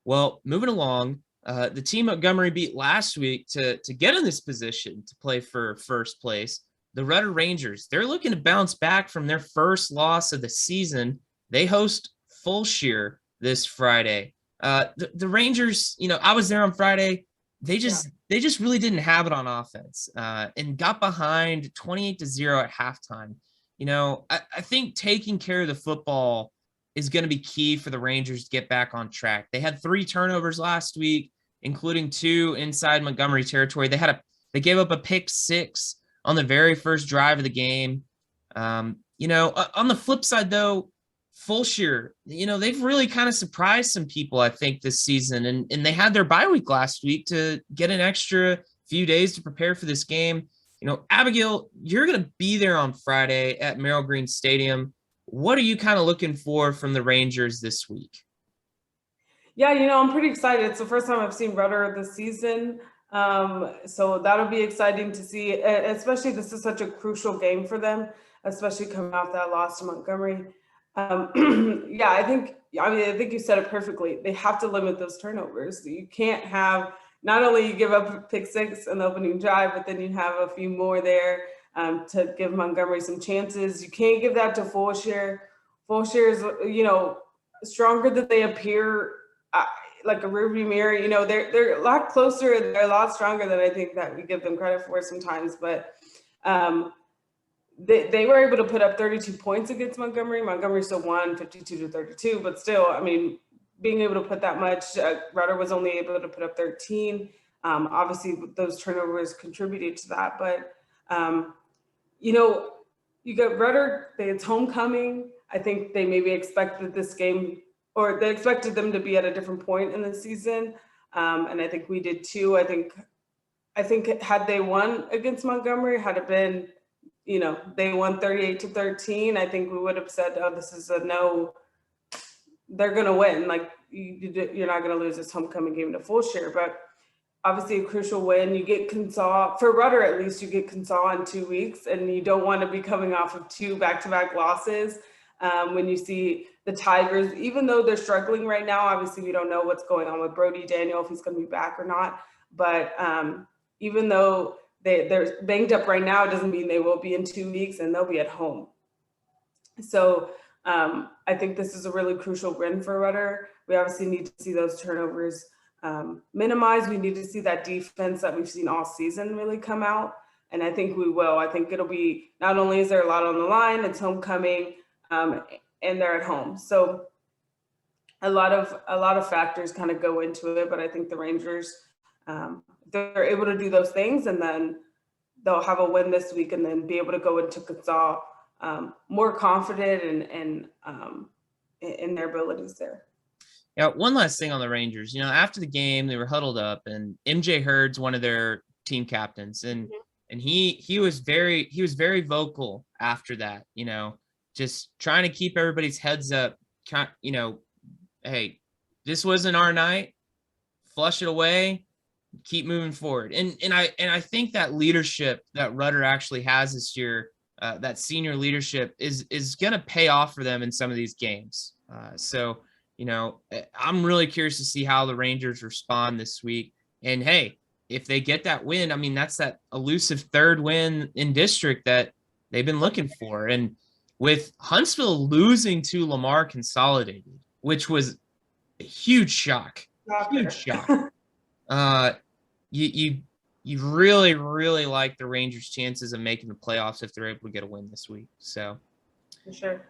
Well, moving along, the team Montgomery beat last week to get in this position to play for first place. The Rudder Rangers, they're looking to bounce back from their first loss of the season. They host Fulshear this Friday. The Rangers, I was there on Friday. They just really didn't have it on offense, and got behind 28-0 at halftime. I think taking care of the football is going to be key for the Rangers to get back on track. They had 3 turnovers last week, including 2 inside Montgomery territory. They gave up a pick 6 on the very first drive of the game. On the flip side though, Fulshear, they've really kind of surprised some people, I think, this season. And they had their bye week last week to get an extra few days to prepare for this game. Abigail, you're going to be there on Friday at Merrill Green Stadium. What are you kind of looking for from the Rangers this week? Yeah, I'm pretty excited. It's the first time I've seen Rudder this season. So that'll be exciting to see, especially this is such a crucial game for them, especially coming off that loss to Montgomery. Yeah, I think you said it perfectly. They have to limit those turnovers. You can't have, not only you give up a pick 6 in the opening drive, but then you have a few more there to give Montgomery some chances. You can't give that to Fulshear. Fulshear is, stronger than they appear, like a rearview mirror. They're a lot closer. They're a lot stronger than I think that we give them credit for sometimes. But they were able to put up 32 points against Montgomery. Montgomery still won 52-32, but still, being able to put that much, Rudder was only able to put up 13. Obviously, those turnovers contributed to that. But, you got Rudder, it's homecoming. I think they maybe expected this game, or they expected them to be at a different point in the season. And I think we did too. I think had they won against Montgomery, had it been, they won 38-13, I think we would have said, oh, this is a no, they're going to win. Like, you're not going to lose this homecoming game to Fulshear. But obviously a crucial win. You get Consol, for Rudder at least, you get Consol in 2 weeks, and you don't want to be coming off of 2 back-to-back losses. When you see the Tigers, even though they're struggling right now, obviously we don't know what's going on with Brody Daniel, if he's going to be back or not. But even though they're banged up right now, it doesn't mean they will be in 2 weeks, and they'll be at home. So I think this is a really crucial win for Rudder. We obviously need to see those turnovers minimized. We need to see that defense that we've seen all season really come out. And I think we will. I think it'll be, not only is there a lot on the line, it's homecoming, and they're at home. So a lot of factors kind of go into it, but I think the Rangers, they're able to do those things, and then they'll have a win this week and then be able to go into Consol more confident and in their abilities there. Yeah, one last thing on the Rangers. After the game, they were huddled up, and MJ Hurd's one of their team captains, and he was very vocal after that. Just trying to keep everybody's heads up. Hey, this wasn't our night. Flush it away. Keep moving forward. And I think that leadership that Rudder actually has this year, that senior leadership, is going to pay off for them in some of these games. So I'm really curious to see how the Rangers respond this week. And hey, if they get that win, that's that elusive 3rd win in district that they've been looking for. And with Huntsville losing to Lamar Consolidated, which was a huge shock, you really, like the Rangers' chances of making the playoffs if they're able to get a win this week. So, for sure.